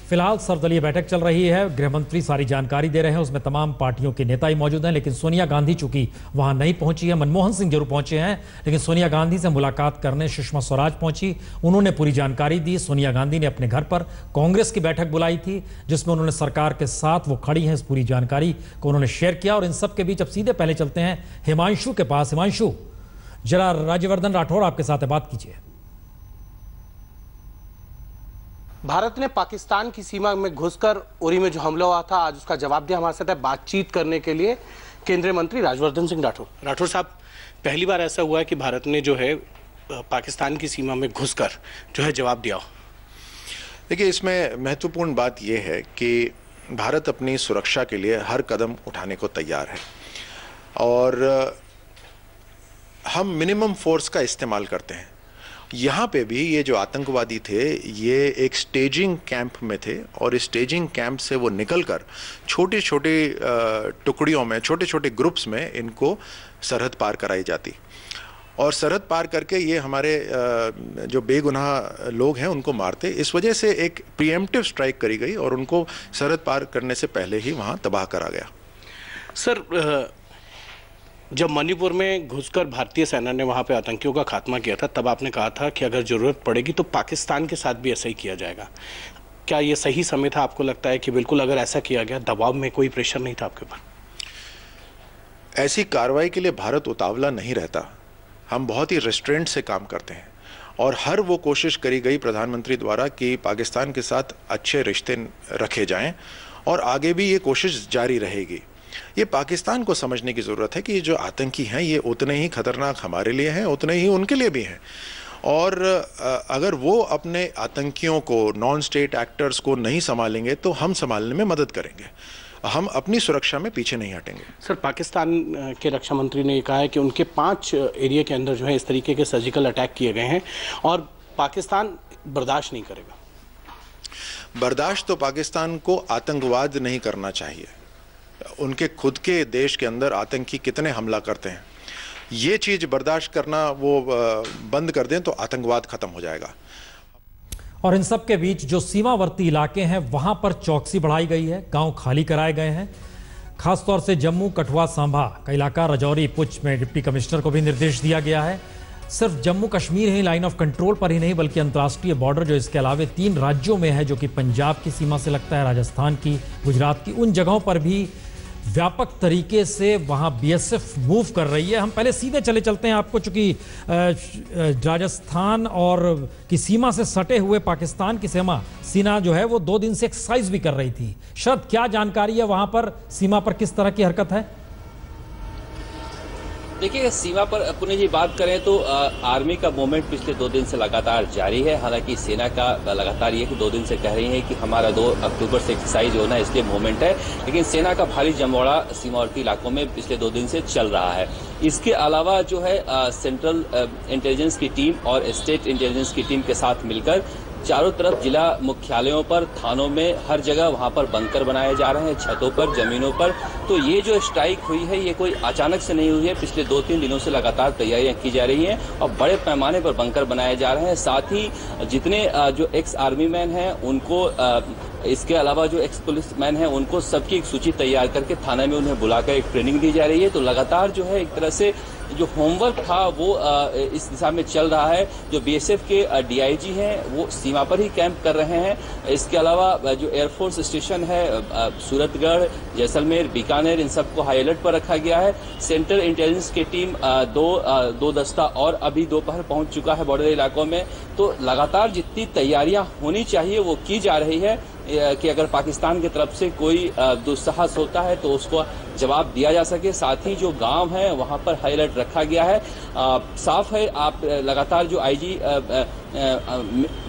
फिलहाल सर्वदलीय बैठक चल रही है, गृह मंत्री सारी जानकारी दे रहे हैं, उसमें तमाम पार्टियों के नेता ही मौजूद हैं। लेकिन सोनिया गांधी चूंकि वहां नहीं पहुंची है, मनमोहन सिंह जरूर पहुंचे हैं, लेकिन सोनिया गांधी से मुलाकात करने सुषमा स्वराज पहुंची। उन्होंने पूरी जानकारी दी। सोनिया गांधी ने अपने घर पर कांग्रेस की बैठक बुलाई थी, जिसमें उन्होंने सरकार के साथ वो खड़ी हैं, इस पूरी जानकारी को उन्होंने शेयर किया। और इन सब के बीच अब सीधे पहले चलते हैं हिमांशु के पास। हिमांशु, जरा राज्यवर्धन राठौड़ आपके साथ बात कीजिए। भारत ने पाकिस्तान की सीमा में घुसकर उरी में जो हमला हुआ था, आज उसका जवाब दिया। हमारे साथ है बातचीत करने के लिए केंद्रीय मंत्री राज्यवर्धन सिंह राठौड़। राठौड़ साहब, पहली बार ऐसा हुआ है कि भारत ने जो है पाकिस्तान की सीमा में घुसकर जो है जवाब दिया। देखिए, इसमें महत्वपूर्ण बात यह है कि भारत अपनी सुरक्षा के लिए हर कदम उठाने को तैयार है और हम मिनिमम फोर्स का इस्तेमाल करते हैं। यहाँ पे भी ये जो आतंकवादी थे, ये एक स्टेजिंग कैंप में थे और इस स्टेजिंग कैंप से वो निकलकर छोटी छोटी टुकड़ियों में, छोटे छोटे ग्रुप्स में इनको सरहद पार कराई जाती और सरहद पार करके ये हमारे जो बेगुनाह लोग हैं उनको मारते। इस वजह से एक प्रीएम्प्टिव स्ट्राइक करी गई और उनको सरहद पार करने से पहले ही वहाँ तबाह करा गया। सर, जब मणिपुर में घुसकर भारतीय सेना ने वहां पे आतंकियों का खात्मा किया था, तब आपने कहा था कि अगर जरूरत पड़ेगी तो पाकिस्तान के साथ भी ऐसा ही किया जाएगा। क्या ये सही समय था? आपको लगता है कि बिल्कुल अगर ऐसा किया गया, दबाव में कोई प्रेशर नहीं था आपके ऊपर? ऐसी कार्रवाई के लिए भारत उतावला नहीं रहता। हम बहुत ही रेस्ट्रेंट से काम करते हैं और हर वो कोशिश करी गई प्रधानमंत्री द्वारा कि पाकिस्तान के साथ अच्छे रिश्ते रखे जाएं और आगे भी ये कोशिश जारी रहेगी। ये पाकिस्तान को समझने की ज़रूरत है कि ये जो आतंकी हैं ये उतने ही खतरनाक हमारे लिए हैं, उतने ही उनके लिए भी हैं। और अगर वो अपने आतंकियों को, नॉन स्टेट एक्टर्स को नहीं संभालेंगे तो हम संभालने में मदद करेंगे। हम अपनी सुरक्षा में पीछे नहीं हटेंगे। सर, पाकिस्तान के रक्षा मंत्री ने कहा है कि उनके 5 एरिया के अंदर जो है इस तरीके के सर्जिकल अटैक किए गए हैं और पाकिस्तान बर्दाश्त नहीं करेगा। बर्दाश्त तो पाकिस्तान को आतंकवाद नहीं करना चाहिए। उनके खुद के देश के अंदर आतंकी कितने हमला करते हैं, ये चीज बर्दाश्त करना वो बंद कर दें तो आतंकवाद खत्म हो जाएगा। और इन सब के बीच जो सीमावर्ती इलाके हैं वहां पर चौकसी बढ़ाई गई है, गांव खाली कराए गए हैं। खासतौर से जम्मू, कठुआ, सांभा का इलाका, राजौरी, पुंछ में डिप्टी कमिश्नर को भी निर्देश दिया गया है। सिर्फ जम्मू कश्मीर ही लाइन ऑफ कंट्रोल पर ही नहीं, बल्कि अंतर्राष्ट्रीय बॉर्डर जो इसके अलावे 3 राज्यों में है, जो कि पंजाब की सीमा से लगता है, राजस्थान की, गुजरात की, उन जगहों पर भी व्यापक तरीके से वहां बीएसएफ मूव कर रही है। हम पहले सीधे चलते हैं आपको, चूंकि राजस्थान और की सीमा से सटे हुए पाकिस्तान की सीमा जो है वो 2 दिन से एक्सरसाइज भी कर रही थी। शरद, क्या जानकारी है वहां पर, सीमा पर किस तरह की हरकत है? देखिए, सीमा पर अपनी जी बात करें तो आर्मी का मूवमेंट पिछले 2 दिन से लगातार जारी है। हालांकि सेना का लगातार ये कि 2 दिन से कह रही है कि हमारा 2 अक्टूबर से एक्सरसाइज होना है, इसलिए मूवमेंट है। लेकिन सेना का भारी जमवाड़ा सीमावर्ती इलाकों में पिछले 2 दिन से चल रहा है। इसके अलावा जो है सेंट्रल इंटेलिजेंस की टीम और स्टेट इंटेलिजेंस की टीम के साथ मिलकर चारों तरफ जिला मुख्यालयों पर, थानों में, हर जगह वहां पर बंकर बनाए जा रहे हैं, छतों पर, जमीनों पर। तो ये जो स्ट्राइक हुई है ये कोई अचानक से नहीं हुई है, पिछले 2-3 दिनों से लगातार तैयारियां की जा रही हैं और बड़े पैमाने पर बंकर बनाए जा रहे हैं। साथ ही जितने जो एक्स आर्मी मैन हैं उनको, इसके अलावा जो एक्स पुलिस मैन हैं उनको सबकी एक सूची तैयार करके थाने में उन्हें बुलाकर एक ट्रेनिंग दी जा रही है। तो लगातार जो है एक तरह से जो होमवर्क था वो इस दिशा में चल रहा है। जो बीएसएफ के डीआईजी हैं वो सीमा पर ही कैंप कर रहे हैं। इसके अलावा जो एयरफोर्स स्टेशन है सूरतगढ़, जैसलमेर, बीकानेर, इन सबको हाई अलर्ट पर रखा गया है। सेंट्रल इंटेलिजेंस की टीम दो दस्ता और अभी दोपहर पहुंच चुका है बॉर्डर इलाकों में। तो लगातार जितनी तैयारियां होनी चाहिए वो की जा रही है कि अगर पाकिस्तान की तरफ से कोई दुस्साहस होता है तो उसको जवाब दिया जा सके। साथ ही जो गांव हैं वहां पर हाई अलर्ट रखा गया है। साफ है, आप लगातार जो आईजी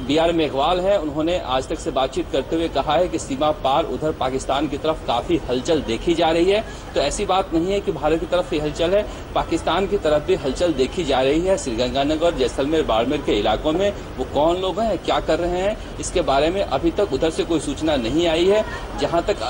BR मेघवाल है उन्होंने आज तक से बातचीत करते हुए कहा है कि सीमा पार उधर पाकिस्तान की तरफ काफी हलचल देखी जा रही है। तो ऐसी बात नहीं है कि भारत की तरफ ही हलचल है, पाकिस्तान की तरफ भी हलचल देखी जा रही है। श्रीगंगानगर, जैसलमेर, बाड़मेर के इलाकों में वो कौन लोग हैं, क्या कर रहे हैं, इसके बारे में अभी तक उधर से कोई सूचना नहीं आई है। जहां तक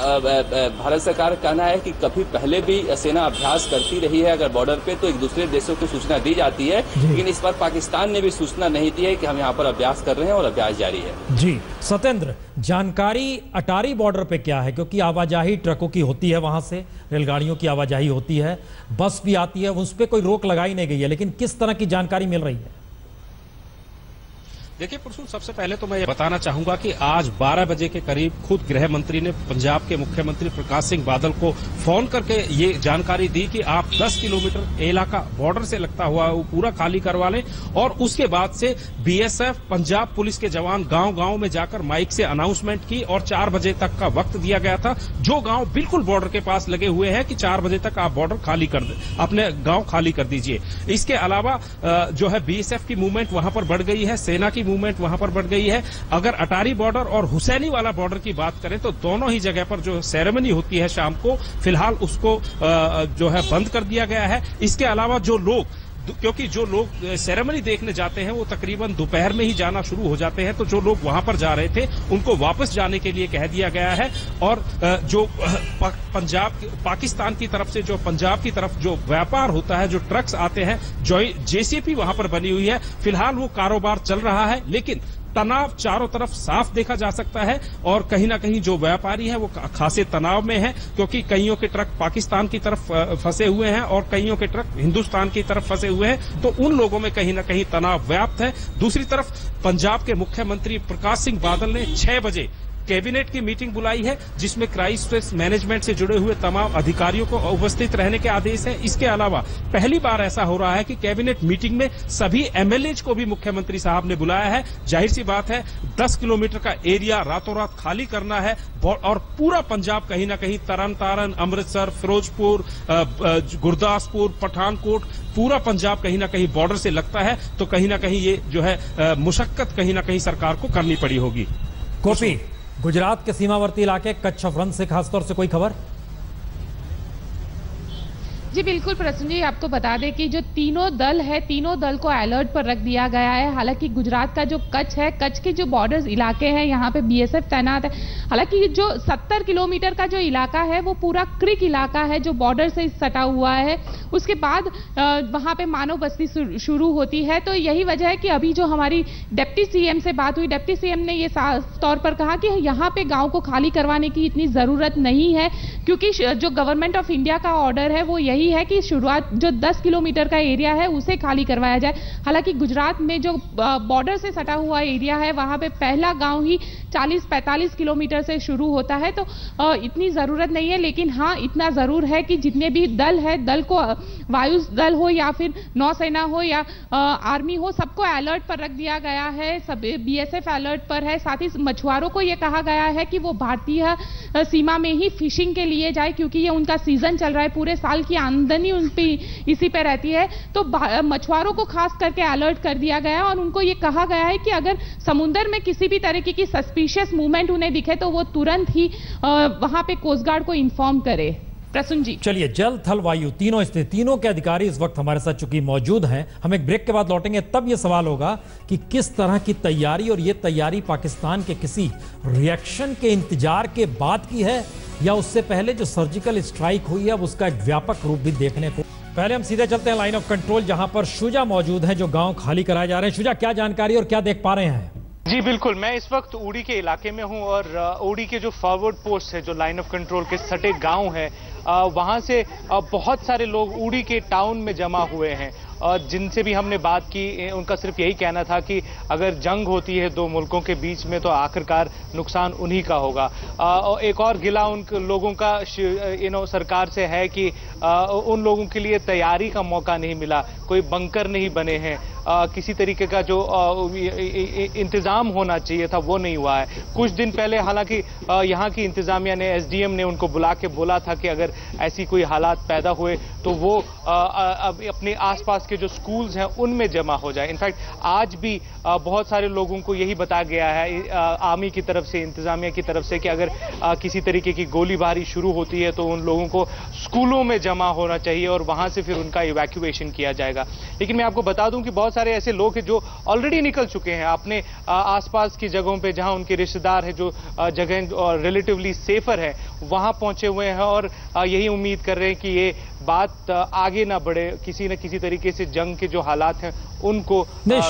भारत सरकार का कहना है कि कभी पहले भी सेना अभ्यास करती रही है अगर बॉर्डर पे, तो एक दूसरे देशों को सूचना दी जाती है, लेकिन इस बार पाकिस्तान ने भी सूचना नहीं दी है कि हम यहाँ पर अभ्यास कर रहे हैं और अभ्यास जारी है। जी सत्येंद्र, जानकारी अटारी बॉर्डर पे क्या है, क्योंकि आवाजाही ट्रकों की होती है, वहां से रेलगाड़ियों की आवाजाही होती है, बस भी आती है, उस पर कोई रोक लगाई नहीं गई है, लेकिन किस तरह की जानकारी मिल रही है? देखिए प्रसून, सबसे पहले तो मैं ये बताना चाहूंगा कि आज 12 बजे के करीब खुद गृह मंत्री ने पंजाब के मुख्यमंत्री प्रकाश सिंह बादल को फोन करके ये जानकारी दी कि आप 10 किलोमीटर इलाका बॉर्डर से लगता हुआ वो पूरा खाली करवा लें, और उसके बाद से बीएसएफ, पंजाब पुलिस के जवान गांव-गांव में जाकर माइक से अनाउंसमेंट की और 4 बजे तक का वक्त दिया गया था। जो गांव बिल्कुल बॉर्डर के पास लगे हुए हैं कि 4 बजे तक आप बॉर्डर खाली कर दे, अपने गांव खाली कर दीजिए। इसके अलावा जो है बीएसएफ की मूवमेंट वहां पर बढ़ गई है, सेना की मूवमेंट वहां पर बढ़ गई है। अगर अटारी बॉर्डर और हुसैनी वाला बॉर्डर की बात करें तो दोनों ही जगह पर जो सेरेमनी होती है शाम को, फिलहाल उसको जो है बंद कर दिया गया है। इसके अलावा जो लोग, क्योंकि जो लोग सेरेमनी देखने जाते हैं वो तकरीबन दोपहर में ही जाना शुरू हो जाते हैं, तो जो लोग वहां पर जा रहे थे उनको वापस जाने के लिए कह दिया गया है। और जो पाकिस्तान की तरफ से, जो पंजाब की तरफ जो व्यापार होता है, जो ट्रक्स आते हैं, जो जेसीपी वहां पर बनी हुई है, फिलहाल वो कारोबार चल रहा है, लेकिन तनाव चारों तरफ साफ देखा जा सकता है। और कहीं ना कहीं जो व्यापारी है वो खासे तनाव में है, क्योंकि कईयों के ट्रक पाकिस्तान की तरफ फंसे हुए हैं और कईयों के ट्रक हिंदुस्तान की तरफ फंसे हुए हैं, तो उन लोगों में कहीं ना कहीं तनाव व्याप्त है। दूसरी तरफ पंजाब के मुख्यमंत्री प्रकाश सिंह बादल ने 6 बजे कैबिनेट की मीटिंग बुलाई है, जिसमें क्राइसिस मैनेजमेंट से जुड़े हुए तमाम अधिकारियों को उपस्थित रहने के आदेश है। इसके अलावा पहली बार ऐसा हो रहा है कि कैबिनेट मीटिंग में सभी एमएलएज को भी मुख्यमंत्री साहब ने बुलाया है। जाहिर सी बात है 10 किलोमीटर का एरिया रातों रात खाली करना है, और पूरा पंजाब कहीं ना कहीं तरन तारण, अमृतसर, फिरोजपुर, गुरदासपुर, पठानकोट, पूरा पंजाब कहीं ना कहीं बॉर्डर से लगता है, तो कहीं ना कहीं ये जो है मुशक्कत कहीं ना कहीं सरकार को करनी पड़ी होगी। गोपी, गुजरात के सीमावर्ती इलाके कच्छ फ्रंट से खासतौर से कोई खबर? जी बिल्कुल प्रसून जी, आपको बता दें कि जो तीनों दल है, तीनों दल को अलर्ट पर रख दिया गया है। हालांकि गुजरात का जो कच्छ है, कच्छ के जो बॉर्डर्स इलाके हैं, यहाँ पे बीएसएफ तैनात है। हालांकि जो 70 किलोमीटर का जो इलाका है वो पूरा क्रिक इलाका है जो बॉर्डर से सटा हुआ है। उसके बाद वहाँ पे मानव बस्ती शुरू होती है। तो यही वजह है कि अभी जो हमारी डिप्टी सीएम से बात हुई, डिप्टी सीएम ने ये साफ तौर पर कहा कि यहाँ पे गाँव को खाली करवाने की इतनी ज़रूरत नहीं है, क्योंकि जो गवर्नमेंट ऑफ इंडिया का ऑर्डर है वो यही है कि शुरुआत जो 10 किलोमीटर का एरिया है उसे खाली करवाया जाए। हालांकि गुजरात में जो बॉर्डर से सटा हुआ एरिया है वहां पे पहला गांव ही 40-45 किलोमीटर से शुरू होता है, तो इतनी ज़रूरत नहीं है। लेकिन हाँ, इतना ज़रूर है कि जितने भी दल है, दल को वायु दल हो या फिर नौसेना हो या आर्मी हो, सबको अलर्ट पर रख दिया गया है। सब बीएसएफ अलर्ट पर है। साथ ही मछुआरों को यह कहा गया है कि वो भारतीय सीमा में ही फिशिंग के लिए जाए, क्योंकि ये उनका सीजन चल रहा है, पूरे साल की आमदनी उन पे इसी पे रहती है। तो मछुआरों को खास करके अलर्ट कर दिया गया और उनको ये कहा गया है कि अगर समुद्र में किसी भी तरीके की सस्पिशियस मूवमेंट उन्हें दिखे तो वो तुरंत ही वहां पे कोस्ट गार्ड को इन्फॉर्म करे। प्रसून जी, चलिए, जल थल वायु तीनों के अधिकारी इस वक्त हमारे साथ चूंकि मौजूद हैं। हम एक ब्रेक के बाद लौटेंगे, तब यह सवाल होगा कि किस तरह की तैयारी, और ये तैयारी पाकिस्तान के किसी रिएक्शन के इंतजार के बाद की है या उससे पहले जो सर्जिकल स्ट्राइक हुई है उसका एक व्यापक रूप भी देखने को। पहले हम सीधे चलते हैं लाइन ऑफ कंट्रोल, जहां पर शुजा मौजूद है, जो गांव खाली कराए जा रहे हैं। शुजा, क्या जानकारी और क्या देख पा रहे हैं? जी बिल्कुल, मैं इस वक्त उड़ी के इलाके में हूं और उड़ी के जो फॉरवर्ड पोस्ट है, जो लाइन ऑफ कंट्रोल के सटे गांव है, वहां से बहुत सारे लोग उड़ी के टाउन में जमा हुए हैं। जिनसे भी हमने बात की, उनका सिर्फ यही कहना था कि अगर जंग होती है दो मुल्कों के बीच में तो आखिरकार नुकसान उन्हीं का होगा। एक और गिला उन लोगों का सरकार से है कि उन लोगों के लिए तैयारी का मौका नहीं मिला, कोई बंकर नहीं बने हैं, किसी तरीके का जो इंतज़ाम होना चाहिए था वो नहीं हुआ है। कुछ दिन पहले हालांकि यहाँ की इंतज़ामिया ने, एसडीएम ने उनको बुला के बोला था कि अगर ऐसी कोई हालात पैदा हुए तो वो अपने आसपास के जो स्कूल्स हैं उनमें जमा हो जाए। इनफैक्ट आज भी बहुत सारे लोगों को यही बताया गया है आर्मी की तरफ से, इंतज़ामिया की तरफ से, कि अगर किसी तरीके की गोलीबारी शुरू होती है तो उन लोगों को स्कूलों में जमा होना चाहिए और वहाँ से फिर उनका इवैक्यूएशन किया जाएगा। लेकिन मैं आपको बता दूं कि बहुत सारे ऐसे लोग हैं जो ऑलरेडी निकल चुके हैं अपने आसपास की जगहों पे, जहां उनके रिश्तेदार हैं, जो जगह रिलेटिवली सेफर है, वहां पहुंचे हुए हैं और यही उम्मीद कर रहे हैं कि ये बात आगे ना बढ़े, किसी न किसी तरीके से जंग के जो हालात हैं उनको नहीं।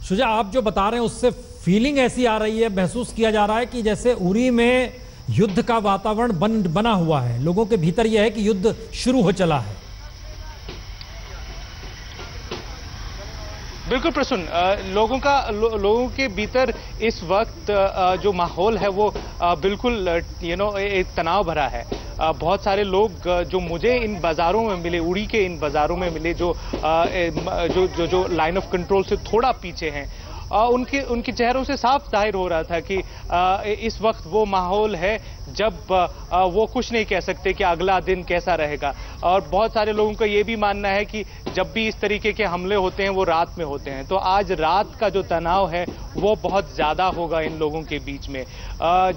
शुजा, आप जो बता रहे हैं उससे फीलिंग ऐसी आ रही है, महसूस किया जा रहा है कि जैसे उरी में युद्ध का वातावरण बना हुआ है, लोगों के भीतर यह है कि युद्ध शुरू हो चला है। बिल्कुल प्रसून, लोगों के भीतर इस वक्त जो माहौल है वो बिल्कुल एक तनाव भरा है। बहुत सारे लोग जो मुझे इन बाजारों में मिले, उड़ी के इन बाजारों में मिले, जो लाइन ऑफ कंट्रोल से थोड़ा पीछे हैं, उनके चेहरों से साफ जाहिर हो रहा था कि इस वक्त वो माहौल है जब वो कुछ नहीं कह सकते कि अगला दिन कैसा रहेगा। और बहुत सारे लोगों का ये भी मानना है कि जब भी इस तरीके के हमले होते हैं वो रात में होते हैं, तो आज रात का जो तनाव है वो बहुत ज़्यादा होगा इन लोगों के बीच में।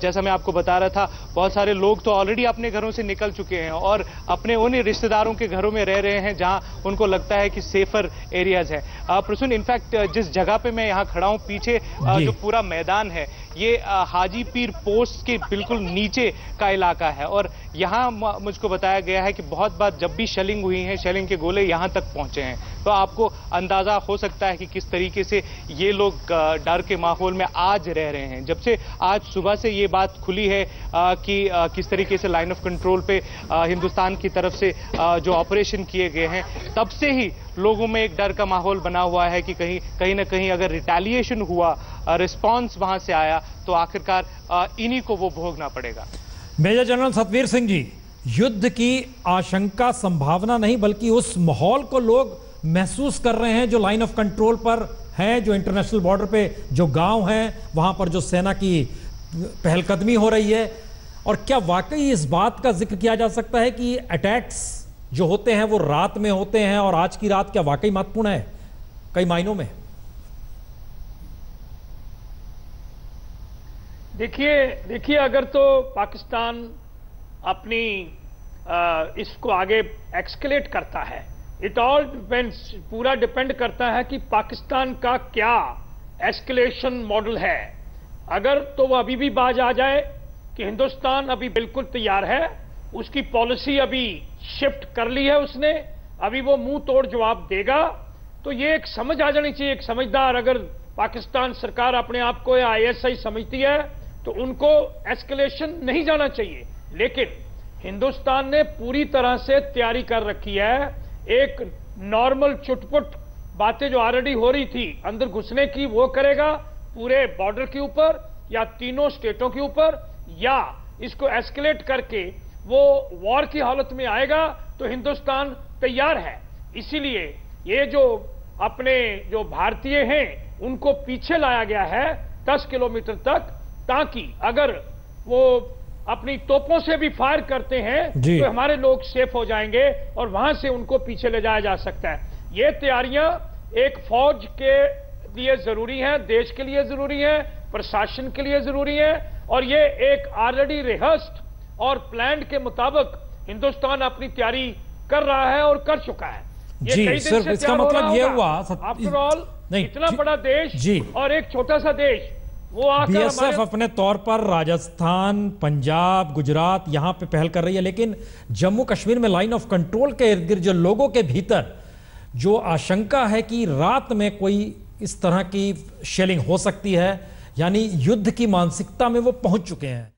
जैसा मैं आपको बता रहा था, बहुत सारे लोग तो ऑलरेडी अपने घरों से निकल चुके हैं और अपने उन रिश्तेदारों के घरों में रह रहे हैं जहां उनको लगता है कि सेफर एरियाज है। प्रसून, इनफैक्ट जिस जगह पे मैं यहाँ खड़ा हूँ, पीछे जो पूरा मैदान है, ये हाजी पीर पोस्ट के बिल्कुल नीचे का इलाका है और यहाँ मुझको बताया गया है कि बहुत बार जब भी शेलिंग हुई है, शेलिंग के गोले यहाँ तक पहुंचे हैं। तो आपको अंदाजा हो सकता है कि किस तरीके से ये लोग डर के माहौल में आज रह रहे हैं। जब से आज सुबह से ये बात खुली है कि किस तरीके से लाइन ऑफ कंट्रोल पे हिंदुस्तान की तरफ से जो ऑपरेशन किए गए हैं, तब से ही लोगों में एक डर का माहौल बना हुआ है कि कहीं ना कहीं अगर रिटेलिएशन हुआ, रिस्पांस वहां से आया, तो आखिरकार इन्हीं को वो भोगना पड़ेगा। मेजर जनरल सतवीर सिंह जी, युद्ध की आशंका, संभावना नहीं बल्कि उस माहौल को लोग महसूस कर रहे हैं जो लाइन ऑफ कंट्रोल पर है, जो इंटरनेशनल बॉर्डर पे जो गांव हैं, वहां पर जो सेना की पहलकदमी हो रही है। और क्या वाकई इस बात का जिक्र किया जा सकता है कि अटैक्स जो होते हैं वो रात में होते हैं और आज की रात क्या वाकई महत्वपूर्ण है कई मायनों में? देखिए अगर तो पाकिस्तान अपनी इसको आगे एक्सकेलेट करता है, इट ऑल डिपेंड्स, पूरा डिपेंड करता है कि पाकिस्तान का क्या एस्केलेशन मॉडल है। अगर तो वो अभी भी बाज आ जाए कि हिंदुस्तान अभी बिल्कुल तैयार है, उसकी पॉलिसी अभी शिफ्ट कर ली है उसने, अभी वो मुंह तोड़ जवाब देगा, तो ये एक समझ आ जानी चाहिए। एक समझदार अगर पाकिस्तान सरकार अपने आप को या ISI समझती है तो उनको एस्केलेशन नहीं जाना चाहिए। लेकिन हिंदुस्तान ने पूरी तरह से तैयारी कर रखी है। एक नॉर्मल चुटपुट बातें जो ऑलरेडी हो रही थी अंदर घुसने की, वो करेगा पूरे बॉर्डर के ऊपर या तीनों स्टेटों के ऊपर, या इसको एस्केलेट करके वो वॉर की हालत में आएगा, तो हिंदुस्तान तैयार है। इसीलिए ये जो अपने जो भारतीय हैं उनको पीछे लाया गया है 10 किलोमीटर तक, ताकि अगर वो अपनी तोपों से भी फायर करते हैं तो हमारे लोग सेफ हो जाएंगे और वहां से उनको पीछे ले जाया जा सकता है। ये तैयारियां एक फौज के लिए जरूरी हैं, देश के लिए जरूरी हैं, प्रशासन के लिए जरूरी है, और ये एक ऑलरेडी रिहर्स्ड और प्लान के मुताबिक हिंदुस्तान अपनी तैयारी कर रहा है और कर चुका है। ये जी सिर्फ इसका मतलब ये हुआ, आफ्टर ऑल इतना बड़ा देश और एक छोटा सा देश, वो BSF अपने तौर पर राजस्थान, पंजाब, गुजरात यहां पे पहल कर रही है, लेकिन जम्मू कश्मीर में लाइन ऑफ कंट्रोल के इर्द गिर्द जो लोगों के भीतर जो आशंका है कि रात में कोई इस तरह की शेलिंग हो सकती है, यानी युद्ध की मानसिकता में वो पहुंच चुके हैं।